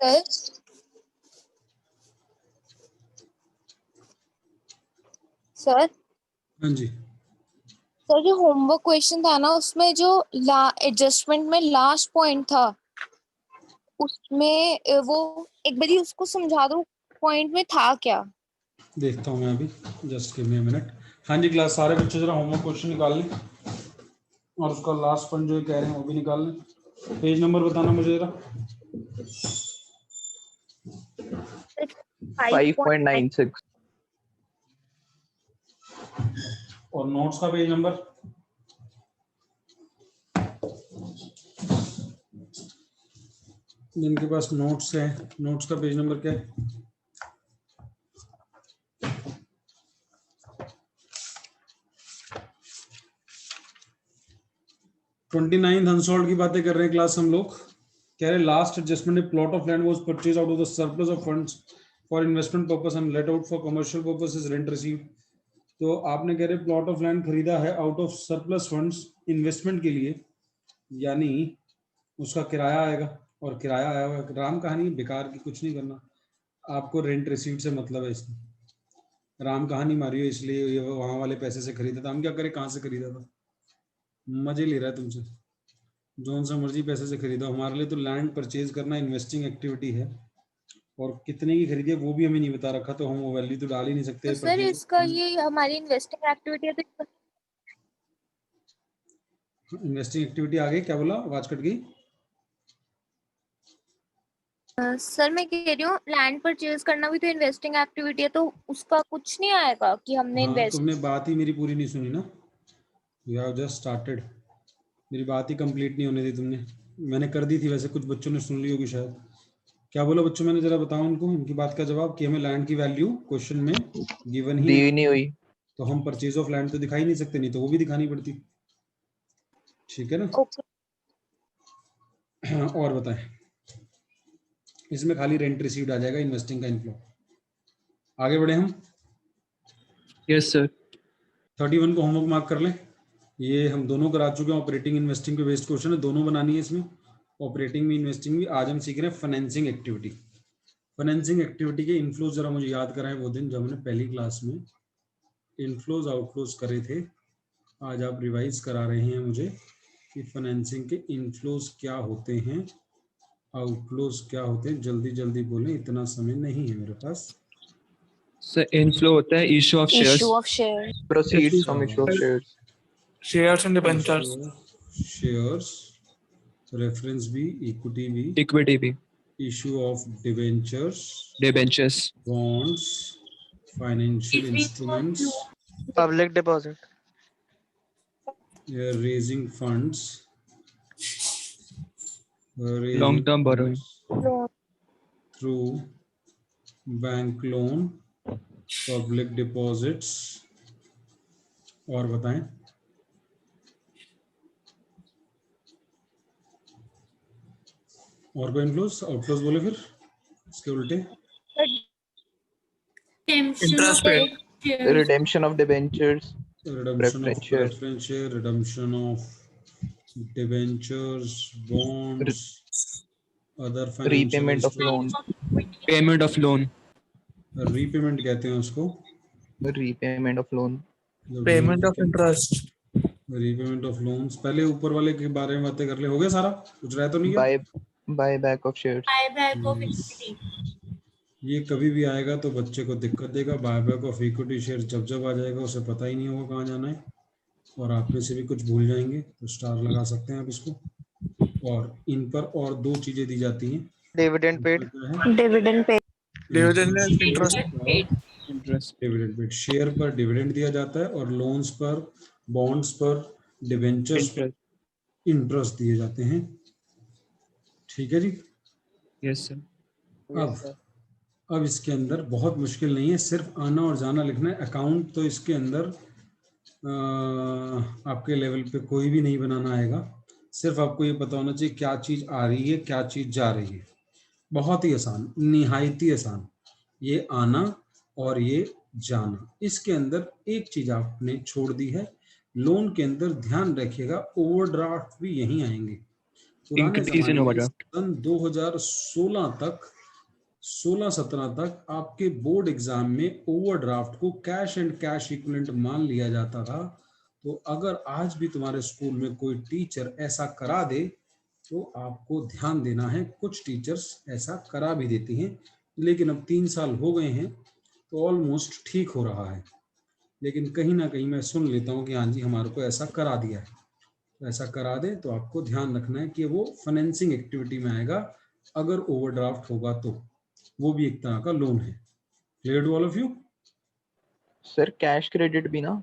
Sir sir हाँ जी, sir जो होमवर्क क्वेश्चन था ना, उसमें जो एडजस्टमेंट में लास्ट पॉइंट था, उसमें वो एक बारी उसको समझा दो, पॉइंट में था क्या? देखता हूँ मैं अभी, just give me a minute. हाँ जी क्लास, सारे बच्चे जरा होमवर्क क्वेश्चन निकाल लें और उसका लास्ट पॉइंट जो कह रहे हैं वो भी निकाल लें। पेज नंबर बताना मुझे जरा। 5.96 और नोट्स का पेज नंबर जिनके पास नोट्स है, नोट्स का पेज नंबर क्या है? ट्वेंटी नाइन्थ अनसॉल्व की बातें कर रहे हैं क्लास हम लोग। कह रहे last adjustment plot of land was purchase out of the surplus of funds for investment purpose and let out for commercial purpose is rent receive. तो आपने कह रहे प्लॉट ऑफ लैंड खरीदा है out of surplus funds investment के लिए, यानी उसका किराया आएगा, और किराया आया हुआ राम कहानी बेकार की, कुछ नहीं करना आपको, रेंट रिसीव्ड से मतलब है। इसमें राम कहानी मारी हो इसलिए ये वहां वाले पैसे से खरीदा था। हम क्या करें, कहाँ से खरीदा था, मजे ले रहा है तुमसे, जोन सा मर्जी पैसे से खरीदा। हमारे लिए तो लैंड परचेज करना इन्वेस्टिंग एक्टिविटी है, और कितने की खरीदी है वो भी हमें नहीं बता रखा, तो हम वो वैल्यू तो डाल ही नहीं सकते। तो सर इसका ये हमारी इन्वेस्टिंग एक्टिविटी है, तो इन्वेस्टिंग एक्टिविटी आ गई, क्या बोला, आवाज कट गई। सर मैं कह रही हूँ लैंड परचेज करना भी तो इन्वेस्टिंग एक्टिविटी है, तो उसका कुछ नहीं आएगा कि हमने हाँ, इन्वेस्ट। तुमने बात ही मेरी पूरी नहीं सुनी ना, यू हैव जस्ट स्टार्टेड, मेरी बात ही कंप्लीट नहीं होने दी तुमने। मैंने कर दी थी, वैसे कुछ बच्चों ने सुन ली होगी शायद। क्या बोला बच्चों, मैंने जरा बताओ उनको उनकी बात का जवाब कि हमें लैंड की वैल्यू क्वेश्चन में गिवन ही दी नहीं हुई। तो हम परचेज ऑफ लैंड तो दिखा ही नहीं सकते, नहीं तो वो भी दिखानी पड़ती। ठीक है ना। ओके और बताएं, इसमें खाली रेंट रिसीव्ड आ जाएगा, इन्वेस्टिंग का इनफ्लो। आगे बढ़े हम। Yes sir. 31 को होमवर्क मार्क कर लें। ये हम दोनों करा चुके हैं, ऑपरेटिंग इन्वेस्टिंग पे बेस्ड क्वेश्चन है, दोनों बनानी है इसमें, ऑपरेटिंग भी इन्वेस्टिंग भी। आज हम सीख रहे हैं फाइनेंसिंग एक्टिविटी। फाइनेंसिंग एक्टिविटी के इनफ्लोज जरा मुझे याद कराएं, वो दिन जब हमने पहली क्लास में इनफ्लोज आउटफ्लोज करे थे। आज आप रिवाइज करा रहे हैं मुझे कि फाइनेंसिंग के इनफ्लोज क्या होते हैं, आउटफ्लोज क्या होते हैं। जल्दी जल्दी बोलें, इतना समय नहीं है मेरे पास। सर इनफ्लो होता है issue of shares, issue of share, proceeds from issue of shares, shares and debentures, shares, reference भी, इक्विटी भी, इक्विटी भी, issue of debentures, debentures, bonds, financial instruments, public deposit, raising funds, long term borrowing, through bank loan, public deposits. और बताएं, और कोई inflows outflows बोले फिर इसके उल्टे। Interest paid, redemption of debentures, redemption of preference shares, preference share, redemption of debentures, bonds, other financial repayment of loan, payment of loan, repayment कहते हैं उसको, repayment of loan, payment of interest, repayment of loans. पहले ऊपर वाले के बारे में बातें कर ले, हो गया सारा, कुछ रह तो नहीं गया। buyback of shares, ये कभी भी आएगा तो बच्चे को दिक्कत देगा। बायबैक ऑफ इक्विटी शेयर जब जब आ जाएगा उसे पता ही नहीं होगा कहाँ जाना है, और आप में से भी कुछ भूल जाएंगे, तो स्टार लगा सकते हैं आप इसको। और इन पर और दो चीजें दी जाती हैं, dividend paid, dividend pay, dividend interest, dividend paid. Share पर डिविडेंड दिया जाता है, और लोन्स पर, बॉन्ड्स पर, डिबेंचर्स पर इंटरेस्ट दिए जाते हैं। ठीक है जी। Yes sir. अब इसके अंदर बहुत मुश्किल नहीं है, सिर्फ आना और जाना लिखना है। अकाउंट तो इसके अंदर आपके लेवल पे कोई भी नहीं बनाना आएगा, सिर्फ आपको ये पता होना चाहिए क्या चीज़ आ रही है, क्या चीज़ जा रही है। बहुत ही आसान, निहायत ही आसान, ये आना और ये जाना। इसके अंदर एक चीज़ आपने छोड़ दी है, लोन के अंदर ध्यान रखिएगा ओवरड्राफ्ट भी यहीं आएंगे। पुराने Increase in जमाने में overdraft. सन 2016 तक 16-17 तक आपके बोर्ड एग्जाम में ओवरड्राफ्ट को कैश एंड कैश इक्विवेलेंट मान लिया जाता था। तो अगर आज भी तुम्हारे स्कूल में कोई टीचर ऐसा करा दे तो आपको ध्यान देना है, कुछ टीचर्स ऐसा करा भी देती हैं, लेकिन अब 3 साल हो गए हैं तो ऑलमोस्ट ठीक हो रहा है। लेकिन कहीं ना कहीं मैं सुन लेता हूँ कि हाँ जी हमारे को ऐसा करा दिया है, तो ऐसा करा दे तो आपको ध्यान रखना है कि वो फाइनेंसिंग एक्टिविटी में आएगा। अगर ओवरड्राफ्ट होगा तो वो भी एक तरह का लोन है। Clear to all of you? Sir cash credit भी ना?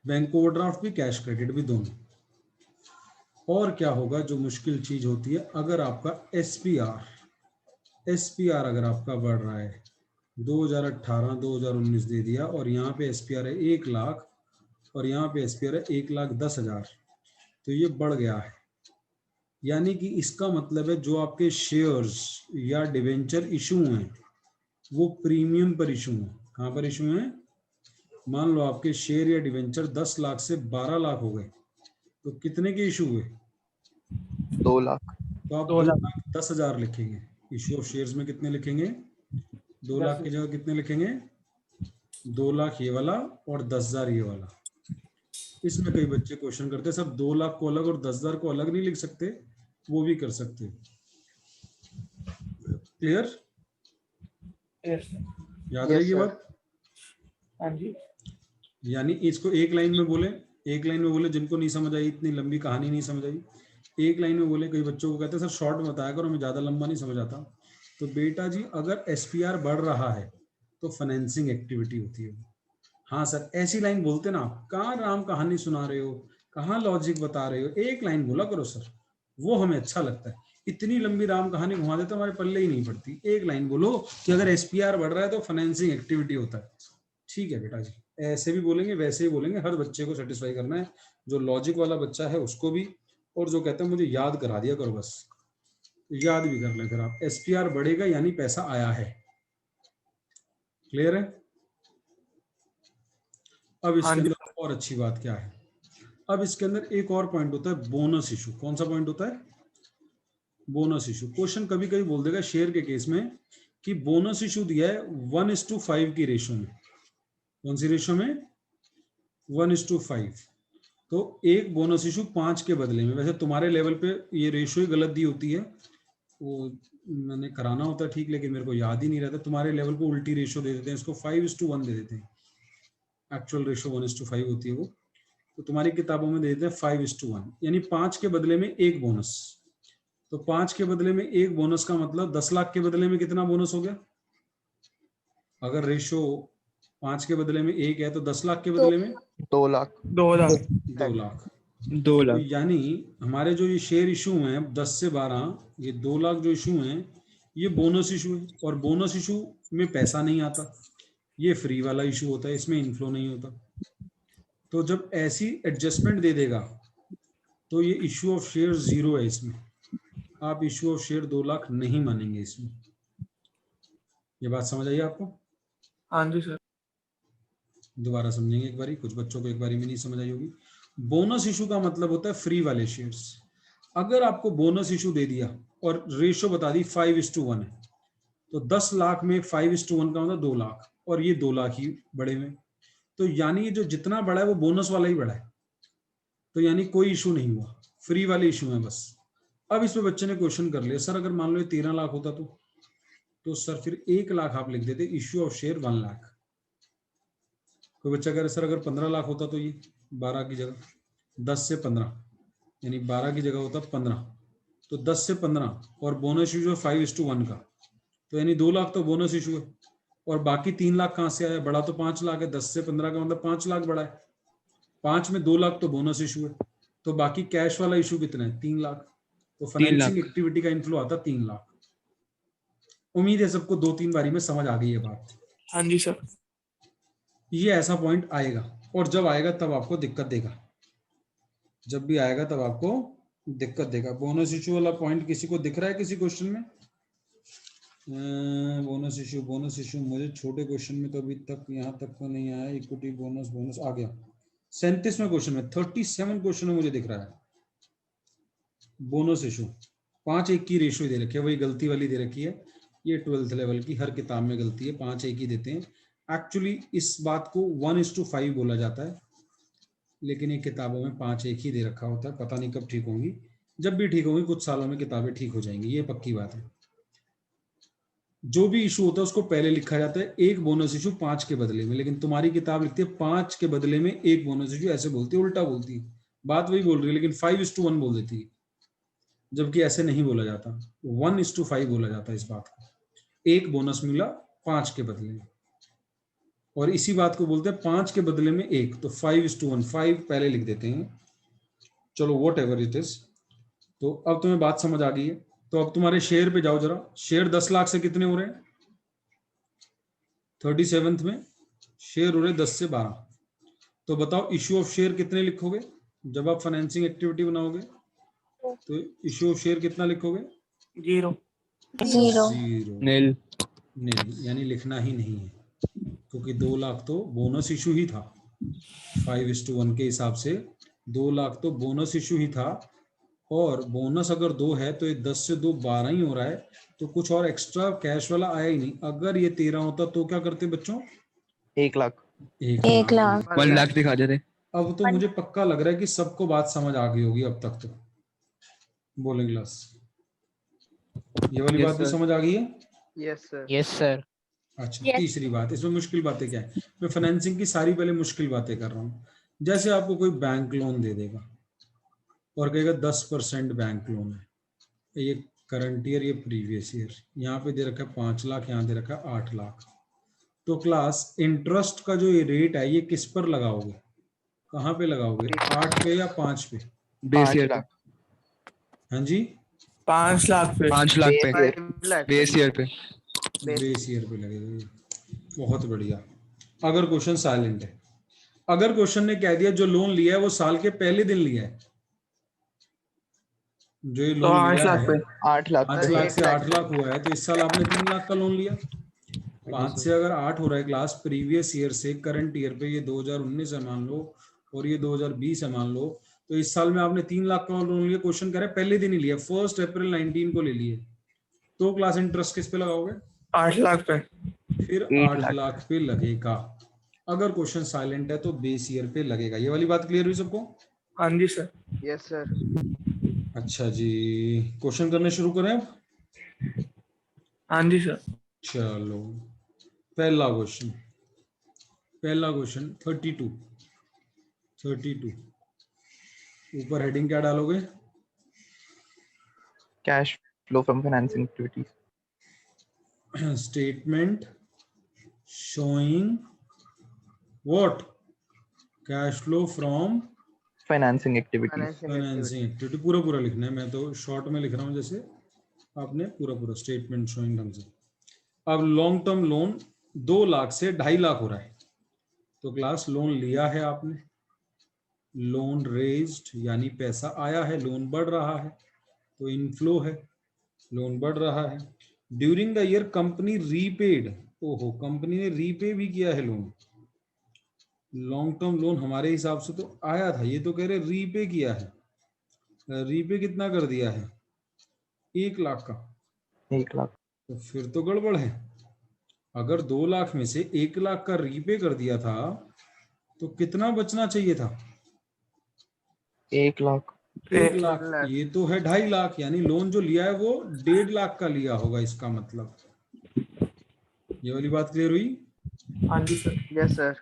बैंक ओवरड्राफ्ट भी कैश क्रेडिट भी दोनों। और क्या होगा जो मुश्किल चीज होती है, अगर आपका एसपीआर अगर आपका बढ़ रहा है 2018-2019 दे दिया और यहाँ पे एसपीआर है 1 लाख और यहाँ पे एसपीआर है 1,10,000, तो ये बढ़ गया है। यानी कि इसका मतलब है जो आपके शेयर्स या डिवेंचर इशू हैं वो प्रीमियम पर इशू हैं। कहाँ पर इशू हैं? मान लो आपके शेयर या डिवेंचर 10 लाख से 12 लाख हो गए, तो कितने के इशू हुए? 2 लाख। तो आप 2,10,000 लिखेंगे। इशू ऑफ शेयर्स में कितने लिखेंगे? 2 लाख की जगह कितने लिखेंगे? 2 लाख ये वाला और 10,000 ये वाला। इसमें कई बच्चे क्वेश्चन करते हैं सब 2 लाख को अलग और 10,000 को अलग नहीं लिख सकते, वो भी कर सकते हो। क्लियर? याद रहेगी बात? हाँ जी। यानी इसको एक लाइन में बोले, जिनको नहीं समझ आई, इतनी लंबी कहानी नहीं समझ आई, एक लाइन में बोले। कई बच्चों को कहते हैं सर शॉर्ट में बताया करो, हमें ज्यादा लंबा नहीं समझ आता। तो बेटा जी अगर एसपीआर बढ़ रहा है तो फाइनेंसिंग एक्टिविटी होती है। हाँ सर ऐसी लाइन बोलते ना आप, कहाँ राम कहानी सुना रहे हो, कहाँ लॉजिक बता रहे हो, एक लाइन बोला करो सर, वो हमें अच्छा लगता है। इतनी लंबी राम कहानी घुमा देते हमारे पल्ले ही नहीं पड़ती। एक लाइन बोलो कि अगर एसपीआर बढ़ रहा है तो फाइनेंसिंग एक्टिविटी होता है। ठीक है बेटा जी, ऐसे भी बोलेंगे वैसे ही बोलेंगे, हर बच्चे को सेटिस्फाई करना है, जो लॉजिक वाला बच्चा है उसको भी, और जो कहते हैं मुझे याद करा दिया करो, बस याद भी कर लें फिर आप। एसपीआर बढ़ेगा यानी पैसा आया है। क्लियर है? अब इसके अंदर और अच्छी बात क्या है, अब इसके अंदर एक और पॉइंट होता है बोनस इशू। कौन सा पॉइंट होता है? Bonus issue. क्वेश्चन कभी कभी बोल देगा शेयर के केस में कि बोनस इशू दिया है 1:5 की रेशो में। कौन सी रेशो में? 1:5। तो एक बोनस इशू 5 के बदले में। वैसे तुम्हारे लेवल पे ये रेशो ही गलत दी होती है, वो मैंने कराना होता है ठीक, लेकिन मेरे को याद ही नहीं रहता। तुम्हारे लेवल पे उल्टी रेशो दे देते हैं, इसको 5:1 दे देते हैं। एक्चुअल रेशो 1:5 होती है वो, तो तुम्हारी किताबों में दे देते हैं 5:1, यानी 5 के बदले में एक बोनस। तो 5 के बदले में एक बोनस का मतलब 10 लाख के बदले में कितना बोनस हो गया? अगर रेशो 5 के बदले में 1 है तो 10 लाख के बदले में 2 लाख। 2 लाख। 2 लाख। 2 लाख। यानी हमारे जो ये शेयर इशू हैं 10 से 12, ये 2 लाख जो इशू हैं ये बोनस इशू है, और बोनस इशू में पैसा नहीं आता, ये फ्री वाला इशू होता है, इसमें इनफ्लो नहीं होता। तो जब ऐसी एडजस्टमेंट दे देगा तो ये इशू ऑफ शेयर 0 है, इसमें आप इशू ऑफ शेयर 2 लाख नहीं मानेंगे इसमें। ये बात समझ आई आपको? हाँ जी सर। दोबारा समझेंगे एक बारी, कुछ बच्चों को एक बारी में नहीं समझ आई होगी। बोनस इशू का मतलब होता है फ्री वाले शेयर्स। अगर आपको बोनस इशू दे दिया और रेशो बता दी 5:1 है, तो 10 लाख में 5:1 का मतलब 2 लाख, और ये 2 लाख ही बड़े में, तो यानी ये जो जितना बड़ा है वो बोनस वाला ही बड़ा है, तो यानी कोई इशू नहीं हुआ, फ्री वाले इशू है बस। अब इसमें बच्चे ने क्वेश्चन कर लिया सर अगर मान लो ये 13 लाख होता तो सर फिर 1 लाख आप लिख देते, इश्यू ऑफ शेयर 1 लाख। कोई बच्चा कह रहा है सर अगर 15 लाख होता तो ये 12 की जगह 10 से 15, यानी 12 की जगह होता 15, तो 10 से 15 और बोनस इशू 5:1 का, तो यानी 2 लाख तो बोनस इशू है, और बाकी 3 लाख कहाँ से आया? बड़ा तो 5 लाख है, 10 से 15 का मतलब 5 लाख बड़ा है, 5 में 2 लाख तो बोनस इशू है, तो बाकी कैश वाला इशू कितना है? 3 लाख। तो फाइनेंसिंग एक्टिविटी का इनफ्लो आता 3 लाख। उम्मीद है सबको 2-3 बारी में समझ आ गई है बात। हाँ जी सर। ये ऐसा पॉइंट आएगा, और जब आएगा तब आपको दिक्कत देगा, जब भी आएगा तब आपको दिक्कत देगा। बोनस इशू वाला पॉइंट किसी को दिख रहा है किसी क्वेश्चन में? बोनस इशू मुझे छोटे क्वेश्चन में तो अभी तक यहाँ तक तो नहीं आया। इक्विटी बोनस आ गया 37वें क्वेश्चन में, 37 क्वेश्चन में मुझे दिख रहा है। बोनस इशू 5:1 की रेशियो दे रखी है, वही गलती वाली दे रखी है, ये 12th लेवल की हर किताब में गलती है, 5:1 ही देते हैं। एक्चुअली इस बात को 1:5 बोला जाता है, लेकिन ये किताबों में 5:1 ही दे रखा होता है। पता नहीं कब ठीक होंगी, जब भी ठीक होंगी कुछ सालों में किताबें ठीक हो जाएंगी, ये पक्की बात है। जो भी इशू होता है उसको पहले लिखा जाता है एक बोनस इशू 5 के बदले में, लेकिन तुम्हारी किताब लिखती है 5 के बदले में एक बोनस इशू, ऐसे बोलती है, उल्टा बोलती है, बात वही बोल रही है लेकिन 5:1 बोल देती है, जबकि ऐसे नहीं बोला जाता, 1:5 बोला जाता है इस बात को। एक बोनस मिला 5 के बदले में, और इसी बात को बोलते हैं 5 के बदले में एक, तो 5:1, 5 पहले लिख देते हैं। चलो वॉट एवर इट इज। तो अब तुम्हें बात समझ आ गई है, तो अब तुम्हारे शेयर पे जाओ जरा। शेयर 10 लाख से कितने हो रहे हैं? 37th में शेयर हो रहे 10 से 12। तो बताओ इश्यू ऑफ शेयर कितने लिखोगे जब आप फाइनेंसिंग एक्टिविटी बनाओगे? तो इश्यू ऑफ शेयर कितना लिखोगे? 0 0 नील। नहीं, यानी लिखना ही नहीं है, क्योंकि 2 लाख तो बोनस इशू ही था। 5:1 के हिसाब से 2 लाख तो बोनस इशू ही था, और बोनस अगर 2 है तो ये 10 से 2 12 ही हो रहा है, तो कुछ और एक्स्ट्रा कैश वाला आया ही नहीं। अगर ये 13 होता तो क्या करते बच्चों? 1 लाख। 1 लाख 1 लाख दिखा दे रहे। अब तो मुझे पक्का लग रहा है कि सबको बात समझ आ गई होगी अब तक। तो बोलिंग क्लास ये वाली Yes, बात भी sir. समझ आ गई है? Yes, sir. Yes sir. अच्छा, Yes. तीसरी बात, इसमें मुश्किल बातें क्या है? मैं फाइनेंसिंग की सारी पहले मुश्किल बातें कर रहा हूँ। जैसे आपको कोई बैंक लोन दे देगा और कहेगा 10% बैंक लोन है, ये करंट ईयर, ये प्रीवियस ईयर, यहाँ पे दे रखा है 5 लाख, यहाँ दे रखा है 8 लाख। तो क्लास इंटरेस्ट का जो ये रेट है ये किस पर लगाओगे? कहाँ पे लगाओगे? 8 पे या 5 पे? बेस 5 ईयर पे। लाख। हाँ जी, 5 लाख पे 5 लाख पे। 5 lakh. बेस ईयर पे। बेस ईयर पे लगेगा ये। बहुत बढ़िया। अगर क्वेश्चन साइलेंट है, अगर क्वेश्चन ने कह दिया जो लोन लिया है वो साल के पहले दिन लिया है, जो ये तो लोन 8 लिया लाख है पे 8 लाख। 5 लाख से 8 लाख हुआ है, तो इस साल आपने 3 लाख का लोन लिया। 5 से अगर 8 हो रहा है क्लास प्रीवियस ईयर से करंट ईयर पे, ये 2019 है मान लो और ये 2020 है मान लो, तो इस साल में आपने 3 लाख का लोन लिया। क्वेश्चन कह रहा है पहले दिन ही लिया, 1 अप्रैल 19 को ले लिए, तो क्लास इंटरेस्ट किस पे लगाओगे? 8 लाख पे। फिर 8 लाख पे लगेगा। अगर क्वेश्चन साइलेंट है तो बेस ईयर पे लगेगा। ये वाली बात क्लियर हुई सबको? हाँ जी सर। Yes, sir. अच्छा जी, क्वेश्चन करने शुरू करें अब? हाँ जी सर। चलो पहला क्वेश्चन 32 ऊपर हेडिंग क्या डालोगे? Cash flow from financing activities. Statement showing what? Cash flow from financing activities. Financing financing activity. Activity. पूरा लिखना है, मैं तो शॉर्ट में लिख रहा हूँ, जैसे आपने पूरा स्टेटमेंट शोइंग ढंग से। अब लॉन्ग टर्म लोन 2 लाख से 2.5 लाख हो रहा है, तो क्लास लोन लिया है आपने, लोन रेज्ड यानी पैसा आया है, लोन बढ़ रहा है, तो इनफ्लो है, लोन बढ़ रहा है। During the year company repaid, ओहो कंपनी ने रीपे भी किया है लोन। लॉन्ग टर्म लोन हमारे हिसाब से तो आया था, ये तो कह रहे रीपे किया है। रीपे कितना कर दिया है? 1 लाख का। 1 लाख। तो फिर तो गड़बड़ है। अगर 2 लाख में से 1 लाख का रीपे कर दिया था तो कितना बचना चाहिए था? 1 लाख। 1 लाख। ये तो है 2.5 लाख, यानी लोन जो लिया है वो 1.5 लाख का लिया होगा, इसका मतलब। ये वाली बात क्लियर हुई? हाँ जी sir. Yes, sir.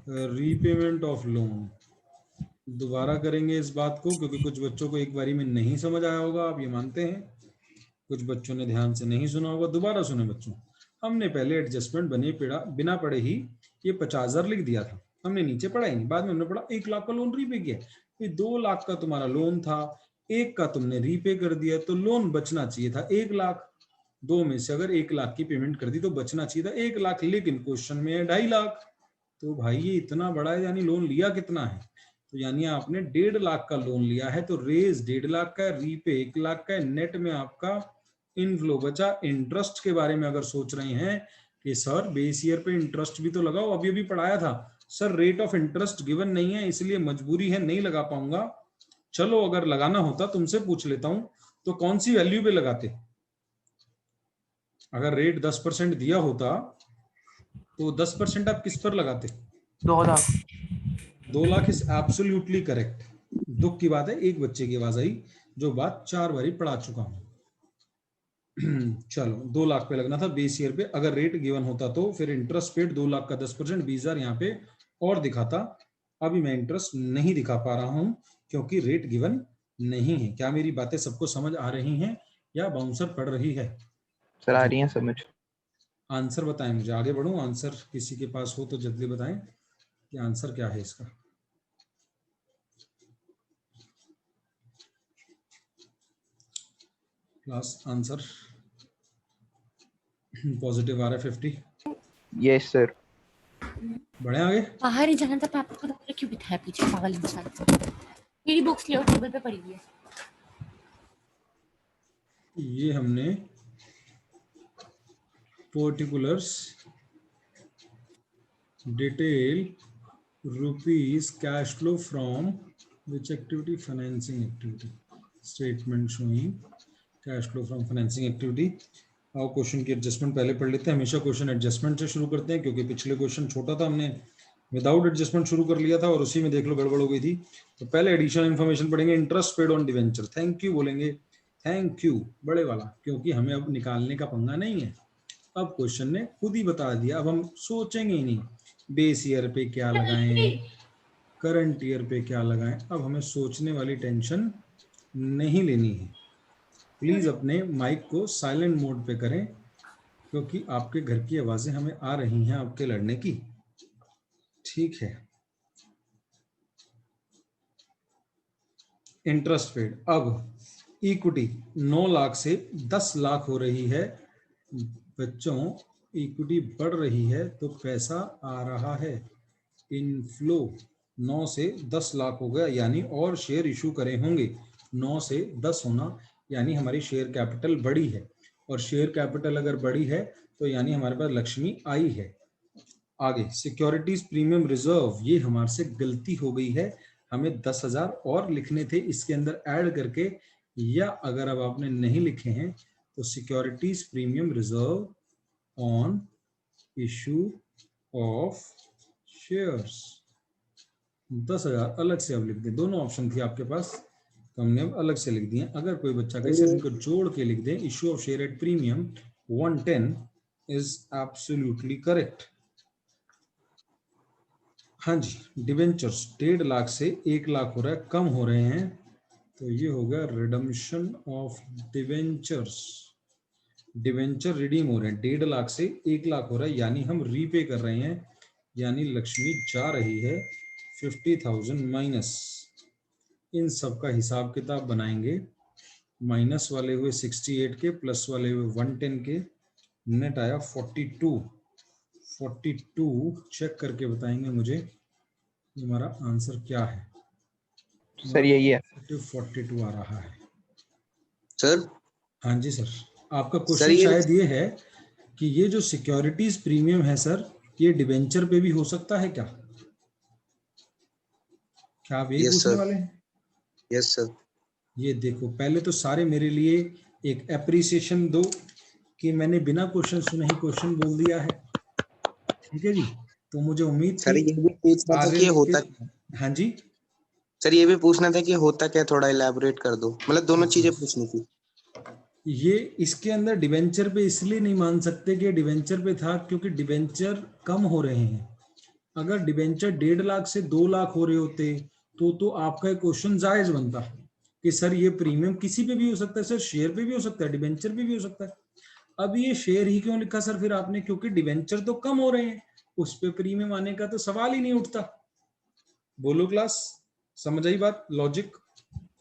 Repayment of loan दोबारा करेंगे इस बात को, क्योंकि कुछ बच्चों को एक बारी में नहीं समझ आया होगा, आप ये मानते हैं। कुछ बच्चों ने ध्यान से नहीं सुना होगा, दोबारा सुने बच्चों। हमने पहले एडजस्टमेंट बिना पढ़े ही ये 50,000 लिख दिया था, हमने नीचे पढ़ा ही नहीं। बाद में हमने पढ़ा 1 लाख का लोन रीपे किया। ये 2 लाख का तुम्हारा लोन था, 1 का तुमने रीपे कर दिया, तो लोन बचना चाहिए था 1 लाख। 2 में से अगर 1 लाख की पेमेंट कर दी तो बचना चाहिए था 1 लाख, लेकिन क्वेश्चन में है 2.5 लाख। तो भाई ये इतना बड़ा है, यानी लोन लिया कितना है? तो यानी आपने 1.5 लाख का लोन लिया है, तो रेज 1.5 लाख का, रीपे 1 लाख का, नेट में आपका इनफ्लो बचा। इंटरेस्ट के बारे में अगर सोच रहे हैं कि सर बेस ईयर पे इंटरेस्ट भी तो लगाओ, अभी पढ़ाया था sir rate of interest given नहीं है इसलिए मजबूरी है नहीं लगा पाऊंगा, चलो अगर लगाना होता, तुमसे पूछ लेता हूं, तो कौन सी वैल्यू पे लगाते? अगर रेट 10% दिया होता तो 10% आप किस पर लगाते? 2 lakh. 2 lakh is absolutely correct. दुख की बात है, एक बच्चे की आवाज आई, जो बात 4 बारी पढ़ा चुका हूं। चलो 2 लाख पे लगना था बेस ईयर पे। अगर रेट गिवन होता तो फिर इंटरेस्ट पेड 2 लाख का 10%, 20,000 यहाँ पे और दिखाता। अभी मैं इंटरेस्ट नहीं दिखा पा रहा हूं क्योंकि रेट गिवन नहीं है। क्या मेरी बातें सबको समझ आ रही हैं या बाउंसर पड़ रही है? सर आ रही है समझ। आंसर बताएं मुझे, आगे बढ़ूं। आंसर किसी के पास हो तो जल्दी बताएं कि आंसर क्या है इसका। क्लास आंसर पॉजिटिव आ रहा है 50। Yes sir. बढ़े आगे। बाहर ही जाना था, पापा को तो क्यों बिठाया पीछे, पागल इंसान। मेरी बुक्स ले टेबल पे पड़ी हुई है। ये हमने particulars detail rupees cash flow from which activity? Financing activity. Statement showing cash flow from financing activity. आओ क्वेश्चन की एडजस्टमेंट पहले पढ़ लेते हैं। हमेशा क्वेश्चन एडजस्टमेंट से शुरू करते हैं क्योंकि पिछले क्वेश्चन छोटा था, हमने विदाउट एडजस्टमेंट शुरू कर लिया था और उसी में देख लो गड़बड़ हो गई थी। तो पहले एडिशनल इन्फॉर्मेशन पढ़ेंगे। Interest paid on debenture, thank you बोलेंगे, थैंक यू बड़े वाला, क्योंकि हमें अब निकालने का पंगा नहीं है। अब क्वेश्चन ने खुद ही बता दिया, अब हम सोचेंगे ही नहीं बेस ईयर पे क्या लगाएं, करंट ईयर पे क्या लगाएं। अब हमें सोचने वाली टेंशन नहीं लेनी है। प्लीज अपने माइक को साइलेंट मोड पे करें क्योंकि आपके घर की आवाजें हमें आ रही हैं आपके लड़ने की। ठीक है। इंटरेस्ट पेड, अब इक्विटी 9 लाख से 10 लाख हो रही है। बच्चों इक्विटी बढ़ रही है तो पैसा आ रहा है, इनफ्लो 9 से 10 लाख हो गया, यानी और शेयर इशू करे होंगे। 9 से 10 होना यानी हमारी शेयर कैपिटल बढ़ी है, और शेयर कैपिटल अगर बढ़ी है तो यानी हमारे पास लक्ष्मी आई है। आगे सिक्योरिटीज प्रीमियम रिजर्व, ये हमारे से गलती हो गई है, हमें 10,000 और लिखने थे इसके अंदर ऐड करके, या अगर अब आपने नहीं लिखे हैं तो securities premium reserve on issue of shares 10,000 अलग से अब लिख दें। दोनों ऑप्शन थी आपके पास तो हमने अब अलग से लिख दिए। अगर कोई बच्चा कैसे इनको जोड़ के लिख दे, issue of share at premium 110 is absolutely correct. हाँ जी, डिवेंचर्स 1.5 लाख से 1 लाख हो रहा है, कम हो रहे हैं, तो ये हो गया redemption of debentures. Debenture redeem हो रहे हैं, 1.5 लाख से 1 लाख हो रहा है, यानी हम रीपे कर रहे हैं, यानी लक्ष्मी जा रही है 50,000 माइनस। इन सब का हिसाब किताब बनाएंगे, माइनस वाले हुए 68 के, प्लस वाले हुए 110 के, नेट आया 42। चेक करके बताएंगे मुझे हमारा आंसर क्या है। सर यही है 42 आ रहा है सर। हाँ जी सर, आपका सर क्वेश्चन ये शायद ये है कि ये जो सिक्योरिटीज प्रीमियम है सर, ये डिवेंचर पे भी हो सकता है क्या? क्या आप यही यस पूछने सर, वाले हैं? Yes sir. ये देखो, पहले तो सारे मेरे लिए एक एप्रिसिएशन दो कि मैंने बिना क्वेश्चन सुने ही क्वेश्चन बोल दिया है, ठीक है जी। तो मुझे उम्मीद सर थी ये भी पूछना था आगे कि होता हाँ जी सर ये भी पूछना था कि होता क्या, थोड़ा इलैबोरेट कर दो, मतलब दोनों चीजें पूछनी थी। ये इसके अंदर डिवेंचर पे इसलिए नहीं मान सकते कि डिवेंचर पे था क्योंकि डिवेंचर कम हो रहे हैं। अगर डिवेंचर 1.5 लाख से 2 लाख हो रहे होते तो आपका क्वेश्चन जायज बनता कि सर ये प्रीमियम किसी पे भी हो सकता है, सर शेयर पे भी हो सकता है, डिवेंचर पे भी हो सकता है। अब ये शेयर ही क्यों लिखा सर फिर आपने? क्योंकि डिवेंचर तो कम हो रहे हैं, उस पे प्रीमियम आने का तो सवाल ही नहीं उठता। बोलो क्लास, समझ आई बात, लॉजिक?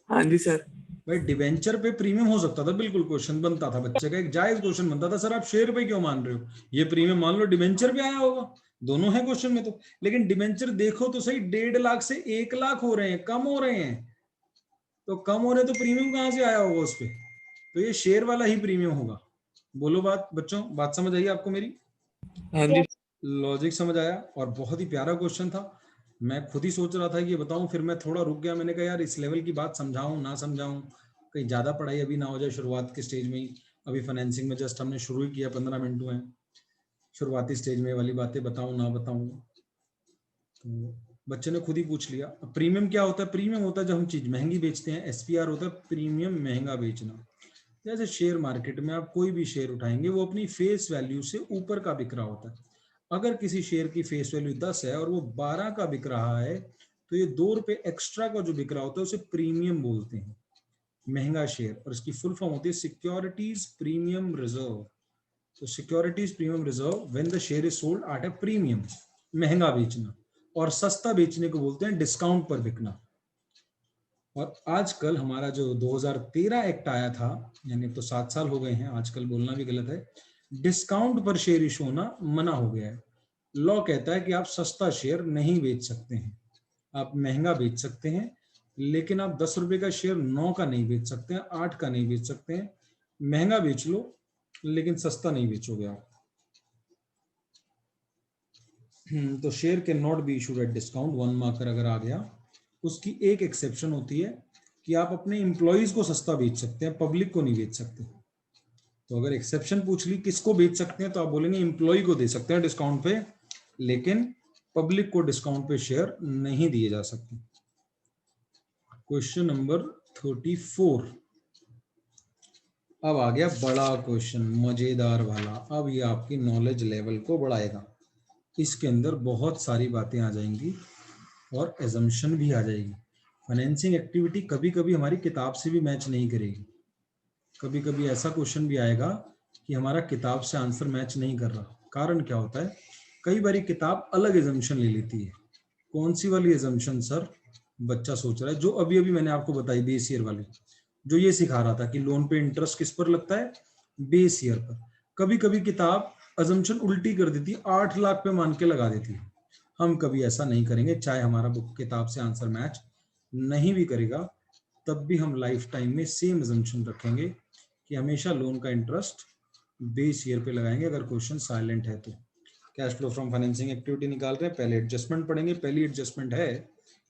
हाँ जी सर। भाई डिवेंचर पे प्रीमियम हो सकता था, बिल्कुल क्वेश्चन बनता था, बच्चे का एक जायज क्वेश्चन बनता था, सर आप शेयर पे क्यों मान रहे हो, ये प्रीमियम मान लो डिवेंचर पे आया होगा, दोनों है क्वेश्चन में तो। लेकिन डिवेंचर देखो तो सही, 1.5 लाख से 1 लाख हो रहे हैं, कम हो रहे हैं, तो कम हो रहे तो प्रीमियम कहां से आया होगा उस पे? तो ये शेयर वाला ही प्रीमियम होगा। बोलो बात बच्चों, बात समझ आई आपको मेरी? हाँ जी। लॉजिक समझ आया? और बहुत ही प्यारा क्वेश्चन था। मैं खुद ही सोच रहा था कि ये बताऊं, फिर मैं थोड़ा रुक गया। मैंने कहा यार इस लेवल की बात समझाऊं ना समझाऊं, कहीं ज्यादा पढ़ाई अभी ना हो जाए शुरुआत के स्टेज में ही। अभी फाइनेंसिंग में जस्ट हमने शुरू ही किया, 15 मिनट हुए हैं। शुरुआती स्टेज में वाली बातें बताऊं ना बताऊं, तो बच्चे ने खुद ही पूछ लिया। प्रीमियम क्या होता है? प्रीमियम होता है जब हम चीज महंगी बेचते हैं। एसपीआर होता है प्रीमियम महंगा बेचना। जैसे शेयर मार्केट में आप कोई भी शेयर उठाएंगे, वो अपनी फेस वैल्यू से ऊपर का बिक रहा होता है। अगर किसी शेयर की फेस वैल्यू 10 है और वो 12 का बिक रहा है, तो ये 2 रुपए एक्स्ट्रा का जो बिक रहा होता है उसे प्रीमियम बोलते हैं, महंगा शेयर। और इसकी फुल फॉर्म होती है सिक्योरिटीज प्रीमियम रिजर्व। तो securities premium reserve when the share is sold at a premium, महंगा बेचना। और सस्ता बेचने को बोलते हैं डिस्काउंट पर बिकना। और आजकल हमारा जो 2013 एक्ट आया था, यानी तो 7 साल हो गए हैं, आजकल बोलना भी गलत है, डिस्काउंट पर शेयर इशू होना मना हो गया है। लॉ कहता है कि आप सस्ता शेयर नहीं बेच सकते हैं, आप महंगा बेच सकते हैं, लेकिन आप 10 रुपए का शेयर 9 का नहीं बेच सकते हैं, 8 का नहीं बेच सकते हैं। महंगा बेच लो लेकिन सस्ता नहीं बेचोगे आप। तो share can not be issued at discount, 1 marker अगर आ गया। उसकी एक एक्सेप्शन होती है कि आप अपने एम्प्लॉइज को सस्ता बेच सकते हैं, पब्लिक को नहीं बेच सकते। तो अगर एक्सेप्शन पूछ ली किसको बेच सकते हैं, तो आप बोलेंगे एम्प्लॉय को दे सकते हैं डिस्काउंट पे, लेकिन पब्लिक को डिस्काउंट पे शेयर नहीं दिए जा सकते। Question number 34। अब आ गया बड़ा क्वेश्चन, मजेदार वाला। अब ये आपकी नॉलेज लेवल को बढ़ाएगा। इसके अंदर बहुत सारी बातें आ जाएंगी और एजम्पशन भी आ जाएगी। फाइनेंसिंग एक्टिविटी कभी कभी हमारी किताब से भी मैच नहीं करेगी। कभी कभी ऐसा क्वेश्चन भी आएगा कि हमारा किताब से आंसर मैच नहीं कर रहा। कारण क्या होता है? कई बारी किताब अलग एजम्पशन ले लेती है। कौन सी वाली एजम्पशन सर? बच्चा सोच रहा है। जो अभी अभी मैंने आपको बताई, बेस ईयर वाली, जो ये सिखा रहा था कि लोन पे इंटरेस्ट किस पर लगता है, बेस ईयर पर। कभी कभी किताब अजम्पशन उल्टी कर देती है, 8 लाख पे मान के लगा देती है। हम कभी ऐसा नहीं करेंगे, चाहे हमारा बुक किताब से आंसर मैच नहीं भी करेगा, तब भी हम लाइफ टाइम में सेम अजम्पशन रखेंगे कि हमेशा लोन का इंटरेस्ट बेस ईयर पे लगाएंगे अगर क्वेश्चन साइलेंट है तो। Cash flow from financing activity निकाल रहे हैं, पहले एडजस्टमेंट पढ़ेंगे। पहली एडजस्टमेंट है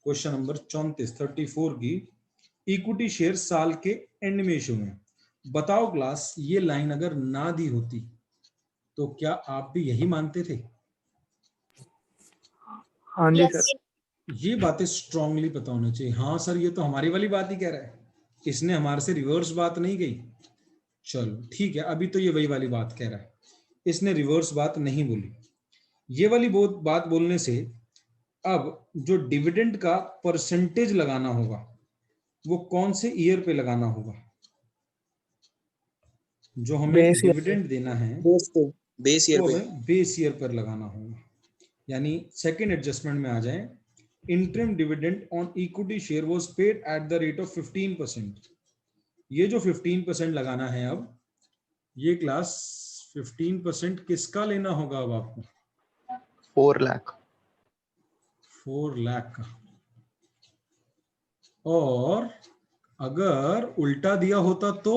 क्वेश्चन नंबर 34 की, इक्विटी शेयर साल के एंड में इशू हुए। बताओ क्लास, ये लाइन अगर ना दी होती तो क्या आप भी यही मानते थे? हाँ जी Yes. सर। ये बातें स्ट्रांगली पता होना चाहिए। हाँ सर ये तो हमारी वाली बात ही कह रहा है, इसने हमारे से रिवर्स बात नहीं कही। चलो ठीक है, अभी तो ये वही वाली बात कह रहा है, इसने रिवर्स बात नहीं बोली। ये वाली बात बोलने से अब जो डिविडेंड का परसेंटेज लगाना होगा वो कौन से ईयर पे लगाना होगा? जो हमें बेस ईयर डिविडेंड देना है बेस ईयर वो पे। हमें बेस ईयर पर लगाना होगा। यानी सेकेंड एडजस्टमेंट में आ जाए, interim dividend on equity share was paid at the rate of 15%। ये जो 15% लगाना है, अब ये क्लास 15% किसका लेना होगा अब आपको? 4 लाख। 4 लाख का। और अगर उल्टा दिया होता तो,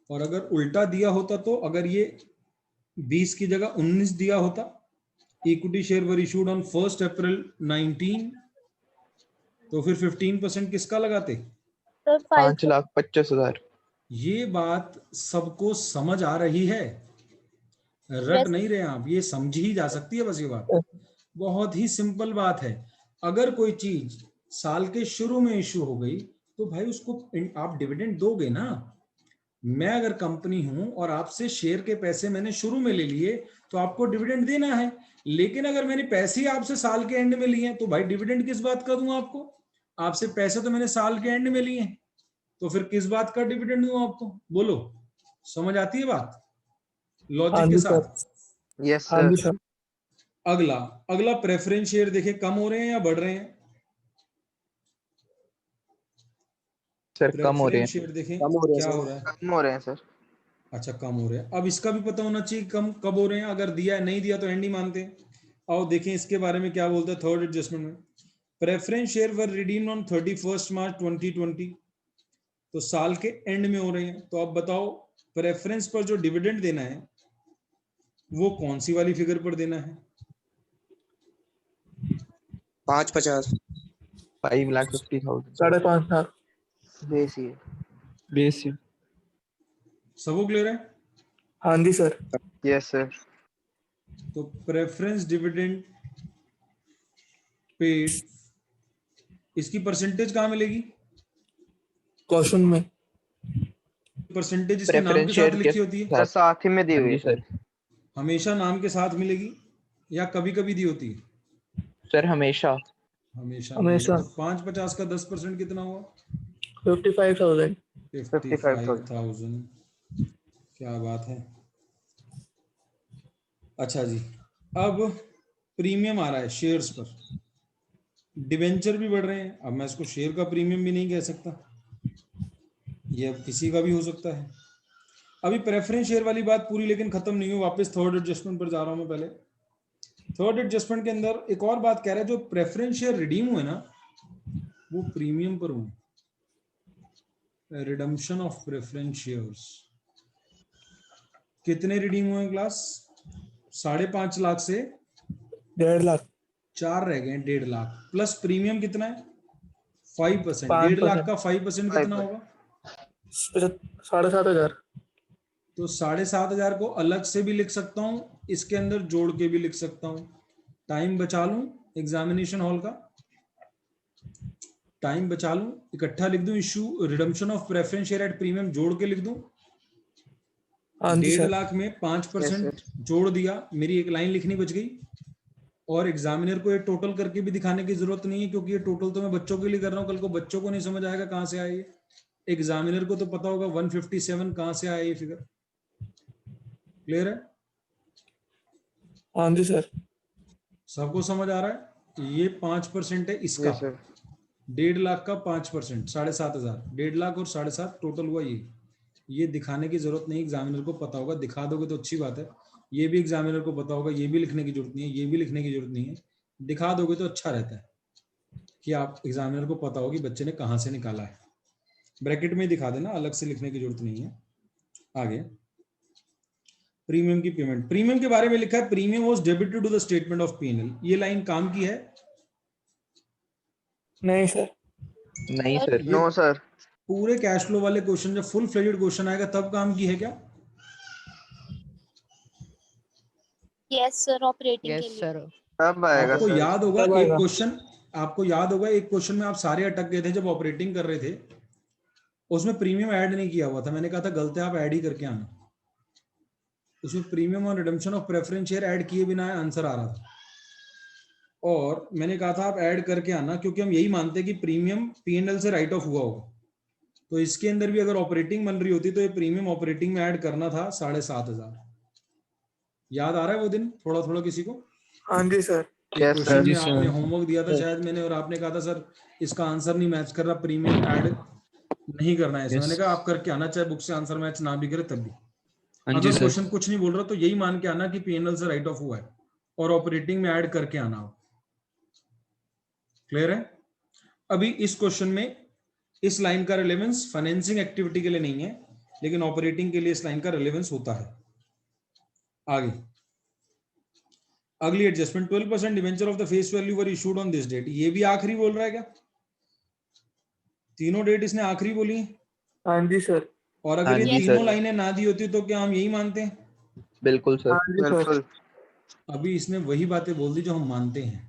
और अगर उल्टा दिया होता तो, अगर ये 20 की जगह 19 दिया होता, equity share were issued on 1 अप्रैल 19, तो फिर 15% किसका लगाते? तो 5,25,000। ये बात सबको समझ आ रही है? रट Yes. नहीं रहे आप, ये समझी ही जा सकती है बस। ये बात बहुत ही सिंपल बात है। अगर कोई चीज साल के शुरू में इशू हो गई तो भाई उसको आप डिविडेंड दोगे ना। मैं अगर कंपनी हूं और आपसे शेयर के पैसे मैंने शुरू में ले लिए तो आपको डिविडेंड देना है। लेकिन अगर मैंने पैसे आपसे साल के एंड में लिए तो भाई डिविडेंड किस बात का दूं आपको? आपसे पैसे तो मैंने साल के एंड में लिए, तो फिर किस बात का डिविडेंड दूं आपको? बोलो, समझ आती है बात लॉजिक के साथ? Yes, हाँ sir. जी सर। अगला अगला प्रेफरेंस शेयर देखे, कम हो रहे हैं या बढ़ रहे हैं? सर कम हो रहे प्रेफरेंस हैं। शेयर देखें कम हो रहे हैं क्या सर। हो रहा है? कम हो रहे हैं सर। अच्छा कम हो रहे हैं। अब इसका भी पता होना चाहिए कम कब हो रहे हैं। अगर दिया है, नहीं दिया तो एंड ही मानते हैं। आओ देखें इसके बारे में क्या बोलता है थर्ड एडजस्टमेंट में। Preference share were redeemed on 31 मार्च 2020, तो साल के एंड में हो रहे हैं। तो अब बताओ प्रेफरेंस पर जो डिविडेंड देना है वो कौन सी वाली फिगर पर देना है? 550। 5,50,000। 5.5 लाख। बेस ये। बेस ये। सबको क्लियर है? हाँ जी सर। Yes sir. तो प्रेफरेंस डिविडेंड पेड, इसकी परसेंटेज कहाँ मिलेगी? क्वेश्चन में। परसेंटेज इसके नाम के प्रेफरेंस साथ शेयर के लिखी होती है, सर साथ ही में दी हाँ हुई जी है सर। सर। हमेशा नाम के साथ मिलेगी या कभी कभी दी होती है? सर हमेशा। हमेशा हमेशा। मिलेगी। तो 550 का 10% कितना हुआ? 55,000। 55,000। क्या बात है। अच्छा जी, अब प्रीमियम आ रहा है शेयर्स पर, डिवेंचर भी बढ़ रहे हैं। अब मैं इसको शेयर का प्रीमियम भी नहीं कह सकता, ये अब किसी का भी हो सकता है। अभी प्रेफरेंस शेयर वाली बात पूरी लेकिन खत्म नहीं हुई, वापस थर्ड एडजस्टमेंट पर जा रहा हूं मैं। पहले थर्ड एडजस्टमेंट के अंदर एक और बात कह रहा है, जो प्रेफरेंस शेयर रिडीम हुए ना वो प्रीमियम पर हुए। रिडम्पशन ऑफ प्रेफरेंस शेयर्स कितने रिडीम हुए क्लास? 5.5 लाख से 1.5 लाख। 4 रह गए, 1.5 लाख प्लस प्रीमियम कितना है? 5%। 1.5 लाख 5%। का 5% कितना 5%। होगा? 7,500। तो 7,500 को अलग से भी लिख सकता हूं, इसके अंदर जोड़ के भी लिख सकता हूं। टाइम बचा लूं एग्जामिनेशन हॉल का, टाइम बचा लूं, इकट्ठा लिख दूं issue redemption of preference share at premium जोड़ के लिख दूं। हाँ जी 1.5 सर। लाख में 5% Yes, जोड़ दिया, मेरी एक लाइन लिखनी बच गई। और एग्जामिनर को ये टोटल करके भी दिखाने की जरूरत नहीं है, क्योंकि ये टोटल तो मैं बच्चों के लिए कर रहा हूं, कल को बच्चों को नहीं समझ आएगा कहां से आए। एग्जामिनर को तो पता होगा 157 कहां से आया ये फिगर। क्लियर है? हाँ जी सर। सबको समझ आ रहा है? ये 5% है इसका। Yes sir. 1.5 लाख का 5%, 7,500। 1.5 लाख और 7.5 टोटल हुआ ये दिखाने की जरूरत नहीं, एग्जामिनर को पता होगा। दिखा दोगे तो अच्छी बात है, ये भी एग्जामिनर को पता होगा, ये भी लिखने की जरूरत नहीं है, ये भी लिखने की जरूरत नहीं है। दिखा दोगे तो अच्छा रहता है कि आप एग्जामिनर को पता हो कि बच्चे ने कहाँ से निकाला है। ब्रैकेट में दिखा देना, अलग से लिखने की जरूरत नहीं है। आगे प्रीमियम की पेमेंट, प्रीमियम के बारे में लिखा है premium was debited to the statement of P&L। ये लाइन काम की है? नहीं सर। नहीं सर। ये नो सर। पूरे कैश फ्लो वाले क्वेश्चन, जब फुल फ्लेजेड क्वेश्चन आएगा तब काम की है क्या? यस सर, ऑपरेटिंग के यस लिए। सर। तब आएगा आपको सर। याद होगा तब एक आएगा। क्वेश्चन, आपको याद होगा एक क्वेश्चन में आप सारे अटक गए थे जब ऑपरेटिंग कर रहे थे, उसमें प्रीमियम ऐड नहीं किया हुआ था। मैंने कहा था गलत है, आप ऐड ही करके आना। उसमें प्रीमियम और redemption of preference share add किए बिना आंसर आ रहा था, और मैंने कहा था आप ऐड करके आना, क्योंकि हम यही मानते हैं कि प्रीमियम P&L से राइट ऑफ हुआ होगा। तो इसके अंदर भी अगर ऑपरेटिंग बन रही होती तो ये प्रीमियम ऑपरेटिंग में ऐड करना था 7,500। याद आ रहा है वो दिन थोड़ा थोड़ा किसी को? हाँ जी सर। एक Yes, क्वेश्चन sir. में आपने होमवर्क दिया था शायद मैंने, और आपने कहा था सर इसका आंसर नहीं मैच कर रहा, प्रीमियम ऐड नहीं करना है इसमें। मैंने कहा आप करके आना, चाहे बुक से आंसर मैच ना भी करे तब भी। हाँ जी अगर सर। क्वेश्चन कुछ नहीं बोल रहा तो यही मान के आना कि P&L से राइट ऑफ हुआ है और ऑपरेटिंग में ऐड करके आना हो। क्लियर है? अभी इस क्वेश्चन में इस लाइन का रिलेवेंस फाइनेंसिंग एक्टिविटी के लिए नहीं है, लेकिन ऑपरेटिंग के लिए इस लाइन का रिलेवेंस होता है। आगे अगली adjustment, 12% debenture of the face value were issued on this date. ये भी आखिरी बोल रहा है क्या? तीनों डेट इसने आखिरी बोली है। हाँ जी सर। और अगर हाँ ये जी तीनों सर। लाइनें ना दी होती तो क्या हम यही मानते हैं? बिल्कुल हाँ सर। जी सर। बिल्कुल। अभी इसने वही बातें बोल दी जो हम मानते हैं।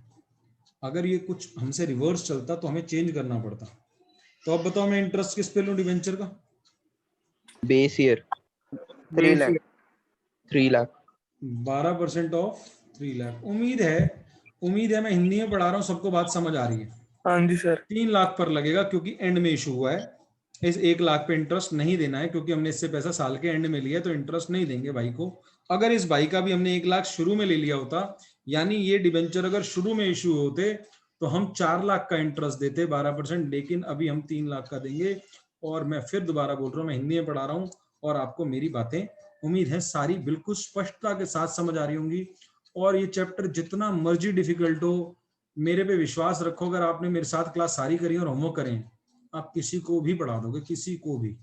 अगर ये कुछ हमसे रिवर्स चलता तो हमें चेंज करना पड़ता। तो अब बताओ मैं इंटरेस्ट किस पे लूं डिवेंचर का? Base year 3 lakh. 3 lakh. 12% of 3 lakh. उम्मीद है मैं हिंदी में पढ़ा रहा हूँ, सबको बात समझ आ रही है। हाँ जी सर। 3 लाख पर लगेगा क्योंकि एंड में इशू हुआ है। इस 1 लाख पे इंटरेस्ट नहीं देना है, क्योंकि हमने इससे पैसा साल के एंड में लिया है, तो इंटरेस्ट नहीं देंगे भाई को। अगर इस भाई का भी हमने 1 लाख शुरू में ले लिया होता, यानी ये डिबेंचर अगर शुरू में इशू होते तो हम 4 लाख का इंटरेस्ट देते 12%, लेकिन अभी हम 3 लाख का देंगे। और मैं फिर दोबारा बोल रहा हूँ, मैं हिंदी में पढ़ा रहा हूँ और आपको मेरी बातें उम्मीद है सारी बिल्कुल स्पष्टता के साथ समझ आ रही होंगी। और ये चैप्टर जितना मर्जी डिफिकल्ट हो, मेरे पे विश्वास रखो, अगर आपने मेरे साथ क्लास सारी करी और होमवर्क करें, आप किसी को भी पढ़ा दोगे, किसी को भी।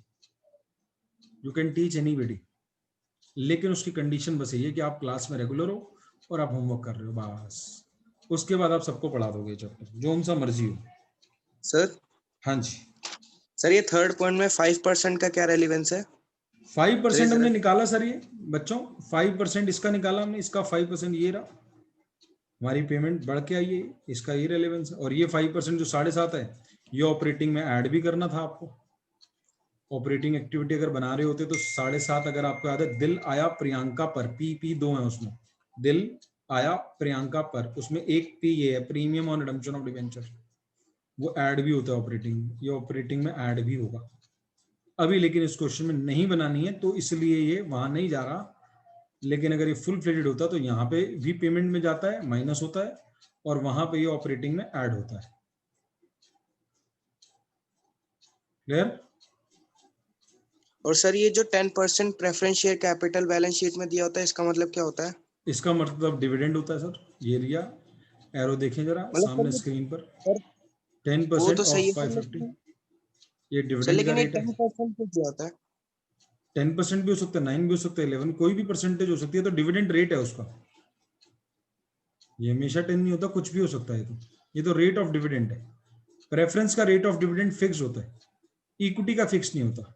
यू कैन टीच एनीबॉडी, लेकिन उसकी कंडीशन बस यही है कि आप क्लास में रेगुलर हो और आप होमवर्क कर रहे हो, बस। उसके बाद आप सबको पढ़ा दोगे चैप्टर, जो उनसा मर्जी हो। सर हाँ जी, सर ये थर्ड पॉइंट में 5% का क्या रेलिवेंस है? 5% हमने जरा- निकाला सर, ये बच्चों 5% इसका निकाला हमने, इसका 5% ये रहा, हमारी पेमेंट बढ़ के आई है, इसका ये रेलेवेंस है। और ये 5% जो 7.5 है, ये ऑपरेटिंग में ऐड भी करना था आपको। ऑपरेटिंग एक्टिविटी अगर बना रहे होते तो 7.5 अगर आपको याद है, दिल आया प्रियंका पर, पी 2 है उसमें, दिल आया प्रियंका पर, उसमें एक पी ये है, premium on redemption of debenture, वो ऐड भी होता है ऑपरेटिंग में, ये ऑपरेटिंग में ऐड भी होगा अभी, लेकिन इस क्वेश्चन में नहीं बनानी है तो इसलिए ये वहां नहीं जा रहा। लेकिन अगर ये फुल फ्लेडेड होता तो यहाँ पे भी पेमेंट में जाता है, माइनस होता है, और वहां पे ये ऑपरेटिंग में ऐड होता है। क्लियर? और सर ये जो 10% preference share capital balance sheet में दिया होता है, इसका मतलब क्या होता है? इसका मतलब डिविडेंड होता है सर, ये रिया एरो देखें जरा सामने स्क्रीन पर, 10% तो सही ऑफ है 550, ये सर, डिविडेंड का लेकिन ये रेट है। 10% क्यों दिया होता है? 10% भी हो सकता है, 9 भी हो सकता है, 11, कोई भी परसेंटेज हो सकती है, तो डिविडेंड रेट है उसका, ये हमेशा 10 नहीं होता, कुछ भी हो सकता है। ये तो रेट ऑफ डिविडेंड है। प्रेफरेंस का रेट ऑफ डिविडेंड फिक्स होता है, इक्विटी का फिक्स नहीं होता।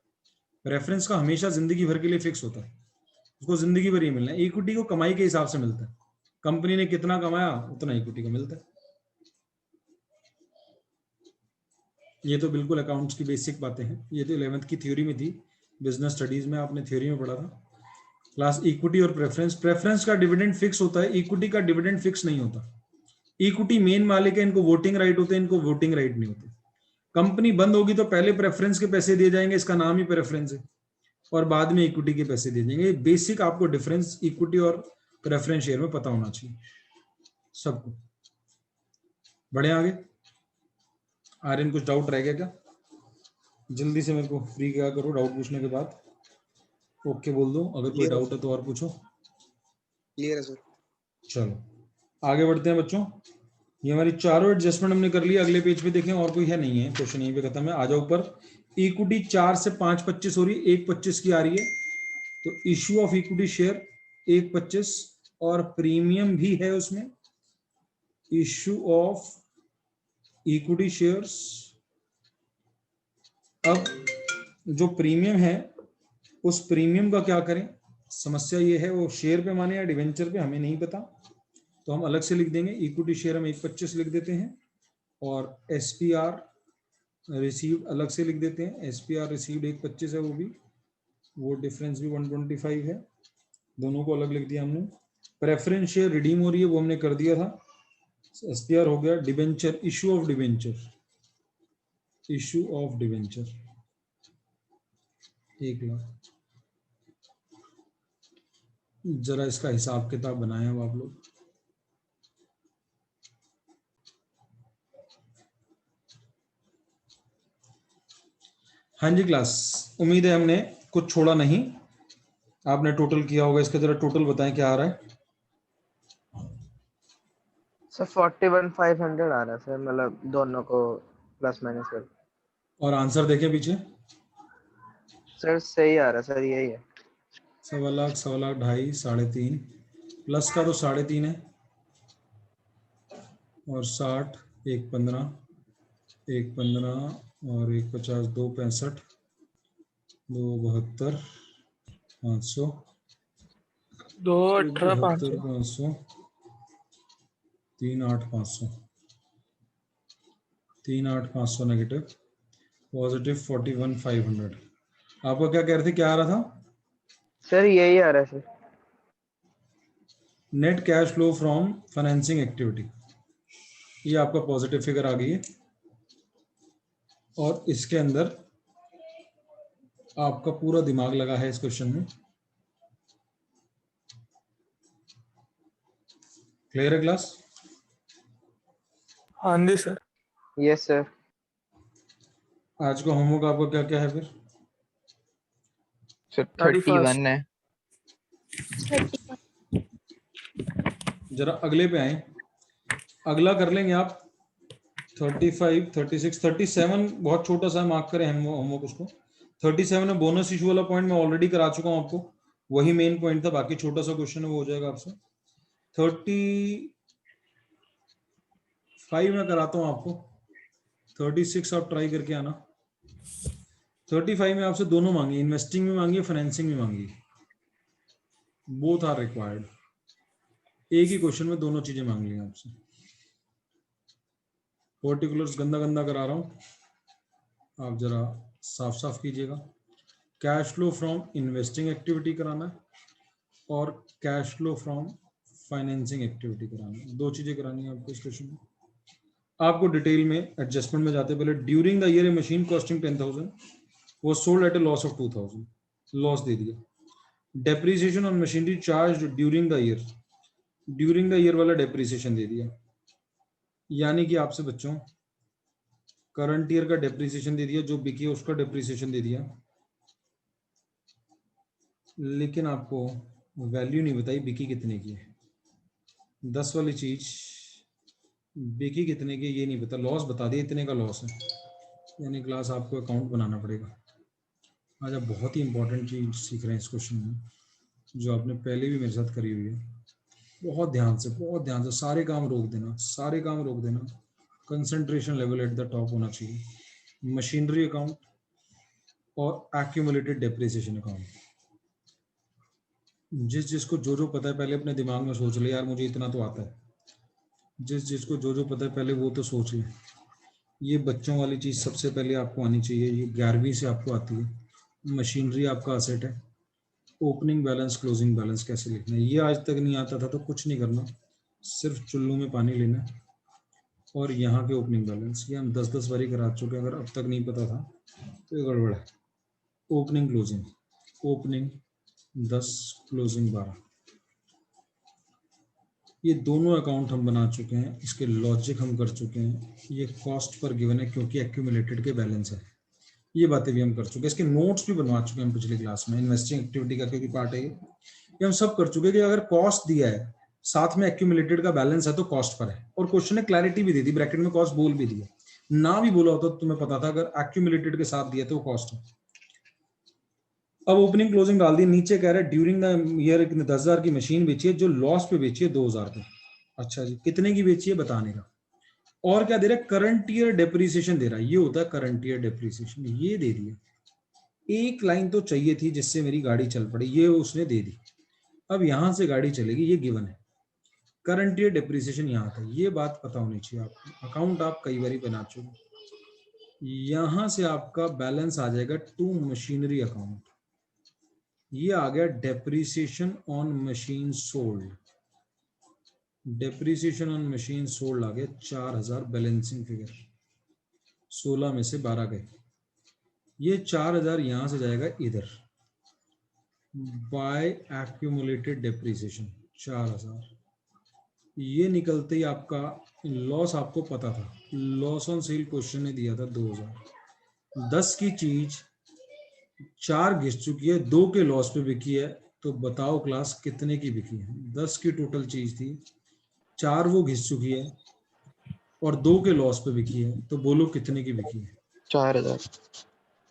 प्रेफरेंस का हमेशा जिंदगी भर के लिए फिक्स होता है, उसको जिंदगी भर ही मिलना है। इक्विटी को कमाई के हिसाब से मिलता है, कंपनी ने कितना कमाया उतना इक्विटी को मिलता है। ये तो बिल्कुल अकाउंट्स की बेसिक बातें हैं, ये तो 11th की थ्योरी में थी, बिजनेस स्टडीज में आपने थ्योरी में पढ़ा था क्लास। इक्विटी और प्रेफरेंस, प्रेफरेंस का डिविडेंड फिक्स होता है, इक्विटी का डिविडेंड फिक्स नहीं होता। इक्विटी मेन मालिक है, इनको वोटिंग राइट होते हैं, इनको वोटिंग राइट नहीं होते। कंपनी बंद होगी तो पहले प्रेफरेंस के पैसे दिए जाएंगे, इसका नाम ही प्रेफरेंस है, और बाद में इक्विटी के पैसे दिए जाएंगे। बेसिक आपको डिफरेंस इक्विटी और प्रेफरेंस शेयर में पता होना चाहिए सबको। बढ़े आगे। आर्यन कुछ डाउट रह गया क्या? जल्दी से मेरे को फ्री क्या करो डाउट पूछने के बाद, ओके बोल दो, अगर कोई डाउट है तो और पूछो। क्लियर है सर। चलो आगे बढ़ते हैं बच्चों, ये हमारी चारों एडजस्टमेंट हमने कर लिया। अगले पेज पे देखें, और कोई है नहीं है, क्वेश्चन यहीं पे खत्म है। आ जाओ ऊपर। इक्विटी 4 से 5.25 हो रही है, 1.25 की आ रही है, तो इश्यू ऑफ इक्विटी शेयर 1.25, और प्रीमियम भी है उसमें, इश्यू ऑफ इक्विटी शेयर्स। अब जो प्रीमियम है उस प्रीमियम का क्या करें, समस्या ये है, वो शेयर पे माने या डिवेंचर पे हमें नहीं पता, तो हम अलग से लिख देंगे। इक्विटी शेयर हम 1.25 लिख देते हैं, और एसपीआर रिसीव्ड अलग से लिख देते हैं। एसपीआर रिसीव्ड 1.25 है, वो डिफरेंस भी 125 है, दोनों को अलग लिख दिया हमने। प्रेफरेंस शेयर रिडीम हो रही है, वो हमने कर दिया था, एसपीआर हो गया। Debenture, issue of debenture, issue of debenture 1 lakh. जरा इसका हिसाब किताब बनाए अब आप लोग। हाँ जी क्लास, उम्मीद है हमने कुछ छोड़ा नहीं, आपने टोटल किया होगा। इसका जरा टोटल बताएं क्या आ रहा है। सर 41,500 आ रहा है सर, मतलब दोनों को प्लस माइनस कर। और आंसर देखें पीछे, सर सही आ रहा है सर, यही है। 1.25 लाख, 1.25 लाख, 2.5, 3.5, प्लस का तो 3.5 है, और 60, 1.15, 1.15 और 1.50, 2.65, 2.72, 500, 2,18,500 500, 3,8,500, 3,8,500 नेगेटिव, पॉजिटिव 41,500। आपका क्या कह रहे थे, क्या आ रहा था? सर यही आ रहा है sir. Net cash flow from financing activity, ये आपका पॉजिटिव फिगर आ गई है, और इसके अंदर आपका पूरा दिमाग लगा है इस क्वेश्चन में। क्लियर है क्लास? हाँ जी सर। Yes sir. आज का होमवर्क आपका क्या क्या है फिर? सर 31 31 है। 31। जरा अगले पे आए, अगला कर लेंगे आप। 35, 36, 37 बहुत छोटा सा मार्क करें हम होमवर्क उसको। 37 में बोनस इशू वाला पॉइंट मैं ऑलरेडी करा चुका हूं आपको, वही मेन पॉइंट था, बाकी छोटा सा क्वेश्चन है वो हो जाएगा आपसे। 5 में कराता हूँ आपको, 36 आप ट्राई करके आना। 35 में आपसे दोनों मांगी, इन्वेस्टिंग में मांगी, फाइनेंसिंग में मांगी, बोथ आर रिक्वायर्ड। एक ही क्वेश्चन में दोनों चीजें मांग ली आपसे। पर्टिकुलर्स गंदा गंदा करा रहा हूँ, आप जरा साफ साफ कीजिएगा। Cash flow from investing activity कराना है और cash flow from financing activity कराना है, दो चीजें करानी है आपको इस क्वेश्चन में। आपको डिटेल में एडजस्टमेंट में जाते पहले, during the year a machine costing 10,000 वो sold at a loss of 2,000, loss दे दिया। Depreciation on machinery charge during the year, during the year वाला डेप्रिसिएशन दे दिया, यानी कि आपसे बच्चों करंट ईयर का डेप्रिसिएशन दे दिया, जो बिकी है उसका डेप्रिसिएशन दे दिया, लेकिन आपको वैल्यू नहीं बताई बिकी कितने की है। 10 वाली चीज बिकी कितने की ये नहीं पता, लॉस बता दिया इतने का लॉस है, यानी क्लास आपको अकाउंट बनाना पड़ेगा। आज आप बहुत ही इंपॉर्टेंट चीज सीख रहे हैं इस क्वेश्चन में, जो आपने पहले भी मेरे साथ करी हुई है। बहुत ध्यान से, बहुत ध्यान से, सारे काम रोक देना, सारे काम रोक देना, concentration level at the top होना चाहिए। मशीनरी अकाउंट और एक्यूमुलेटेड डेप्रिसिएशन अकाउंट, जिसको जो पता है पहले अपने दिमाग में सोच ले, यार मुझे इतना तो आता है। जिसको जो पता है पहले वो तो सोच ले। ये बच्चों वाली चीज सबसे पहले आपको आनी चाहिए, ये 11वीं से आपको आती है। मशीनरी आपका असेट है, ओपनिंग बैलेंस क्लोजिंग बैलेंस कैसे लिखना है ये आज तक नहीं आता था, तो कुछ नहीं करना, सिर्फ चुल्लू में पानी लेना और यहाँ के ओपनिंग बैलेंस, ये हम 10-10 बारी करा चुके हैं। अगर अब तक नहीं पता था तो ये गड़बड़ है। ओपनिंग क्लोजिंग, ओपनिंग 10 क्लोजिंग 12, ये दोनों अकाउंट हम बना चुके हैं, इसके लॉजिक हम कर चुके हैं। ये कॉस्ट पर गिवन है क्योंकि एक्यूमुलेटेड के बैलेंस है, ये बातें भी हम कर चुके हैं। इसके नोट्स भी बनवा चुके हैं हम पिछली क्लास में, इन्वेस्टिंग एक्टिविटी का क्योंकि पार्ट है ये हम सब कर चुके हैं कि अगर कॉस्ट दिया है साथ में एक्यूमुलेटेड का बैलेंस है तो कॉस्ट पर है। और क्वेश्चन ने क्लैरिटी भी दी थी, ब्रैकेट में कॉस्ट बोल भी दिया, ना भी बोला होता तो तुम्हें पता था अगर एक्यूमुलेटेड के साथ दिया तो कॉस्ट है। अब ओपनिंग क्लोजिंग डाल दी, नीचे कह रहा है ड्यूरिंग द ईयर 10,000 की मशीन बेची है, जो लॉस पे बेची है 2,000 पे। अच्छा जी, कितने की बेची है बताने का। और क्या दे रहा है, करंट ईयर डेप्रिसिएशन दे रहा है, ये होता है करंट ईयर डेप्रिसिएशन, ये दे दिया। एक लाइन तो चाहिए थी जिससे मेरी गाड़ी चल पड़े, ये उसने दे दी। अब यहां से गाड़ी चलेगी, ये गिवन है। करंट ईयर डेप्रिसिएशन यहाँ था, ये बात पता होनी चाहिए आपको। अकाउंट आप कई बार बना चुके। यहां से आपका बैलेंस आ जाएगा टू मशीनरी अकाउंट, ये आ गया depreciation on machine sold. Depreciation on machine sold आ गया 4,000 बैलेंसिंग फिगर, 16 में से 12 गए। ये 4,000 यहां से जाएगा इधर, बाय एक्यूमुलेटेड डेप्रिसिएशन 4,000। ये निकलते ही आपका लॉस आपको पता था, लॉस ऑन सेल क्वेश्चन ने दिया था 2,000। 10 की चीज 4 घिस चुकी है, 2 के लॉस पे बिकी है, तो बताओ क्लास कितने की बिकी है। 10 की टोटल चीज थी, 4 वो घिस चुकी है और 2 के लॉस पे बिकी है, तो बोलो कितने की बिकी है। 4,000।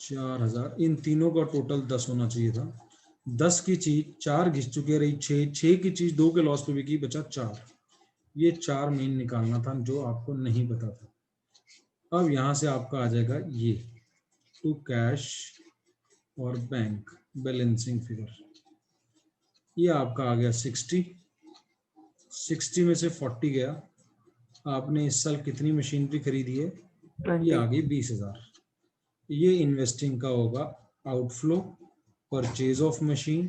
4,000। इन तीनों का टोटल 10 होना चाहिए था। 10 की चीज 4 घिस चुकी रही, 6 की चीज 2 के लॉस पे बिकी, बचा 4। ये 4 मेन निकालना था जो आपको नहीं पता था। अब यहां से आपका आ जाएगा ये टू कैश और बैंक बैलेंसिंग फिगर, ये आपका आ गया 60। 60 में से 40 गया। आपने इस साल कितनी मशीनरी खरीदी है, ये आ गई 20,000। ये इन्वेस्टिंग का होगा outflow, purchase of machine,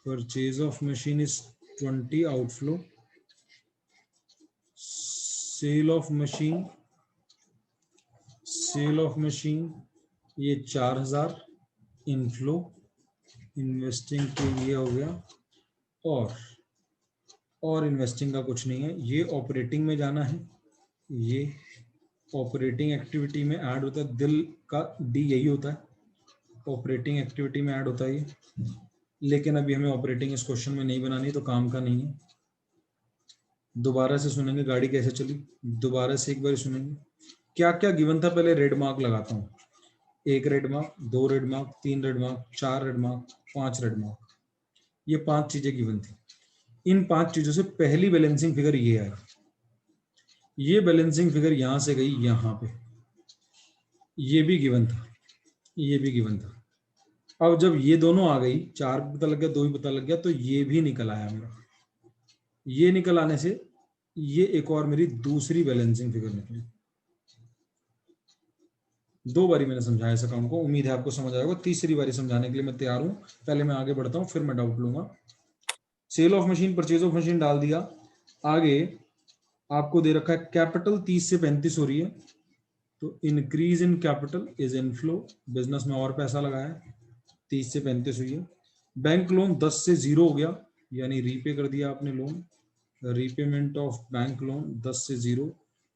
purchase of machine is 20 outflow, sale of machine, sale of machine ये 4,000 इनफ्लो, इन्वेस्टिंग के लिए हो गया। और इन्वेस्टिंग का कुछ नहीं है, ये ऑपरेटिंग में जाना है, ये ऑपरेटिंग एक्टिविटी में ऐड होता है। दिल का डी यही होता है, ऑपरेटिंग एक्टिविटी में ऐड होता है ये। लेकिन अभी हमें ऑपरेटिंग इस क्वेश्चन में नहीं बनानी, तो काम का नहीं है। दोबारा से सुनेंगे गाड़ी कैसे चली, दोबारा से एक बार सुनेंगे क्या क्या गिवन था। पहले रेड मार्क लगाता हूँ, 1 red mark, 2 red mark, 3 red mark, 4 red mark, 5 red mark, ये 5 चीजें गिवन थी। इन 5 चीजों से पहली बैलेंसिंग फिगर ये आई, ये बैलेंसिंग फिगर यहां से गई यहां पे, ये भी गिवन था, ये भी गिवन था। अब जब ये दोनों आ गई, 4 भी पता लग गया, 2 भी पता लग गया, तो ये भी निकल आया मेरा। ये निकल आने से ये एक और मेरी दूसरी बैलेंसिंग फिगर निकली। 2 बारी मैंने समझाया इस अकाउंट को, उम्मीद है आपको समझ आएगा। तीसरी बारी समझाने के लिए मैं तैयार हूं। पहले मैं आगे बढ़ता हूं, फिर मैं डाउट लूंगा। Sale of machine, purchase of machine डाल दिया। आगे आपको दे रखा है कैपिटल 30 से 35 हो रही है, तो increase in capital is inflow, business में और पैसा लगाया, 30 से 35 हुई है। बैंक लोन 10 से 0 हो गया, यानी रीपे कर दिया आपने loan. Repayment of bank loan 10 से 0,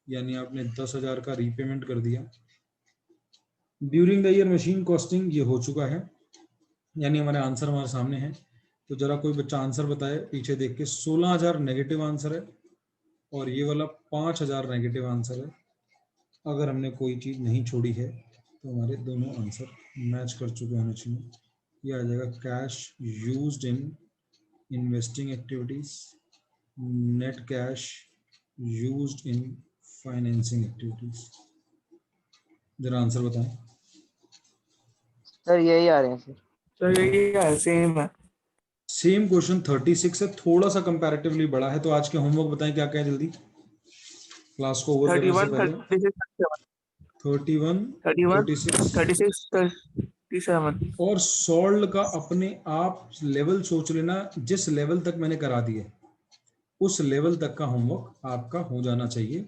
यानी आपने 10,000 का रीपेमेंट कर दिया। During the year machine costing ये हो चुका है, यानी हमारे आंसर हमारे सामने है। तो जरा कोई बच्चा आंसर बताए पीछे देख के। 16,000 नेगेटिव आंसर है और ये वाला 5,000 नेगेटिव आंसर है। अगर हमने कोई चीज नहीं छोड़ी है तो हमारे दोनों आंसर मैच कर चुके होने चाहिए। ये आ जाएगा cash used in investing activities, net cash used in financing activities. जरा आंसर बताएं। सर यही आ रहे हैं सर। सर यही है, सेम है। सेम क्वेश्चन 36 है, थोड़ा सा कंपैरेटिवली बड़ा है। तो आज के होमवर्क बताएं क्या क्या है जल्दी, क्लास को ओवर करने से 31, पहले। 31, 36 36, 37। और सॉल्व का अपने आप लेवल सोच लेना। जिस लेवल तक मैंने करा दिया उस लेवल तक का होमवर्क आपका हो जाना चाहिए,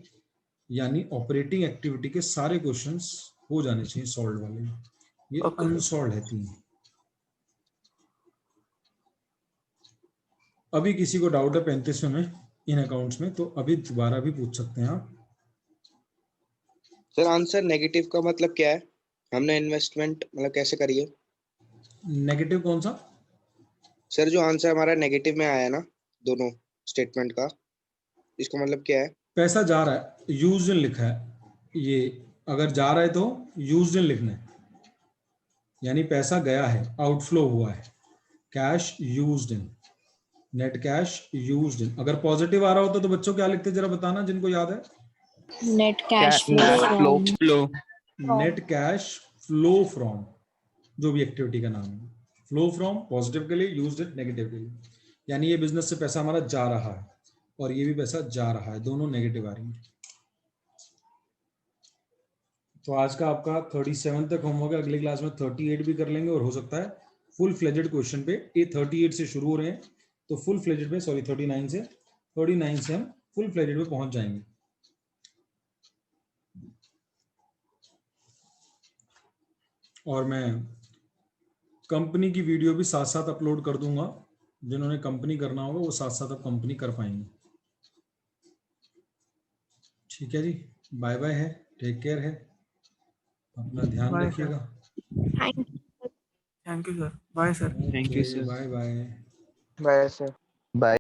यानी ऑपरेटिंग एक्टिविटी के सारे क्वेश्चंस हो जाने चाहिए सॉल्व वाले। ये Okay. अनसॉल्व है 3। अभी किसी को डाउट है 35 में इन अकाउंट्स में, तो अभी दोबारा भी पूछ सकते हैं आप। सर आंसर नेगेटिव का मतलब क्या है? हमने इन्वेस्टमेंट मतलब कैसे करी है? नेगेटिव कौन सा? सर जो आंसर हमारा नेगेटिव में आया ना दोनों स्टेटमेंट का, इसका मतलब क्या है? पैसा जा रहा है, यूज्ड इन लिखा है। ये अगर जा रहा है तो यूज्ड इन लिखना है, यानी पैसा गया है, आउटफ्लो हुआ है। Cash used in, net cash used in. अगर पॉजिटिव आ रहा होता तो बच्चों क्या लिखते जरा बताना जिनको याद है। Net cash flow flow net cash flow from, जो भी एक्टिविटी का नाम है। फ्लो फ्रॉम पॉजिटिव के लिए, यूज्ड इट नेगेटिव के लिए, यानी ये बिजनेस से पैसा हमारा जा रहा है और ये भी पैसा जा रहा है, दोनों नेगेटिव आ रही है। तो आज का आपका 37 तक होमवर्क है, अगली क्लास में 38 भी कर लेंगे और हो सकता है फुल फ्लेजेड क्वेश्चन पे। ये 38 से शुरू हो रहे हैं तो फुल फ्लेजेड पे, सॉरी 39 से हम फुल फ्लेजेड पे पहुंच जाएंगे। और मैं कंपनी की वीडियो भी साथ साथ अपलोड कर दूंगा, जिन्होंने कंपनी करना होगा वो साथ साथ अब कंपनी कर पाएंगे। ठीक है जी, बाय बाय है, टेक केयर है, अपना ध्यान Bye, रखिएगा। Thank you sir. Bye sir. Thank you, sir. Bye bye. Bye sir. Bye.